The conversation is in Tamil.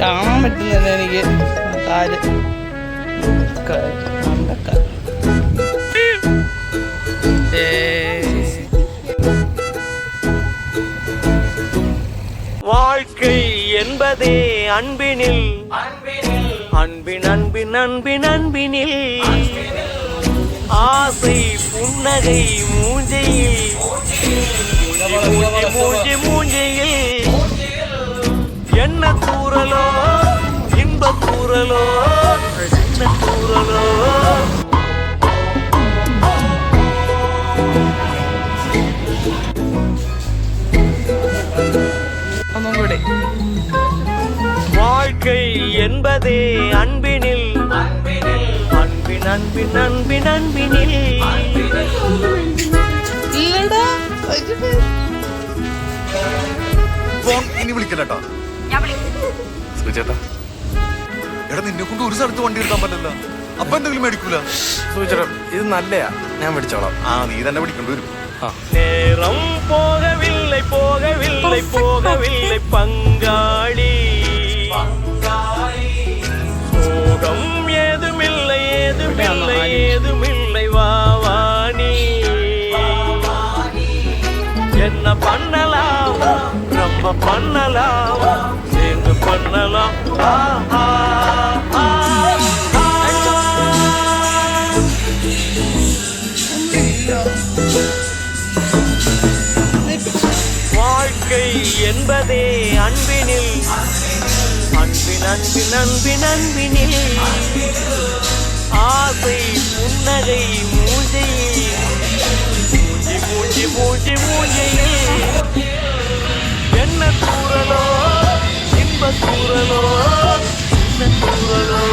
കാണാൻ പറ്റുന്നില്ല എനിക്ക് കാല് வாழ்க்கை என்பதே அன்பினில் அன்பின் அன்பின் அன்பின் அன்பினில் ஆசை புன்னகை மூஞ்சையில் மூஞ்சி மூஞ்சையில் என்ன தூரலோ இன்ப தூரலோ சின்ன தூரலோ வாழ்க்கை என்பதே அன்பினில் அன்பின் அன்பின் அன்பின் அன்பினில் ഇനി വിളിക്കല്ലേട്ടാ ചേട്ടാ എടാ നിന്നെ കൊണ്ട് ഒരു സ്ഥലത്ത് വണ്ടി എടുക്കാൻ പറ്റില്ല അപ്പൊ എന്തെങ്കിലും മേടിക്കൂല സൂചന ഇത് നല്ലയാ ഞാൻ മേടിച്ചോളാം നീ തന്നെ പിടിക്കേണ്ടി വരും நேரம் போகவில்லை போகவில்லை போகவில்லை பங்காளி சோகம் ஏதுமில்லை ஏதுமில்லை ஏதுமில்லை வாவானி என்ன பண்ணலாம் நம்ம பண்ணலாம் சேர்ந்து பண்ணலாம் வாழ்க்கை என்பதே அன்பினில் அன்பின் அன்பின் அன்பின் அன்பினில் ஆசை புன்னகை மூஞ்சையில் மூஞ்சி மூஞ்சி மூஞ்சையில் என்ன தூரலோ இன்ப தூரலோ சின்ன தூரலோ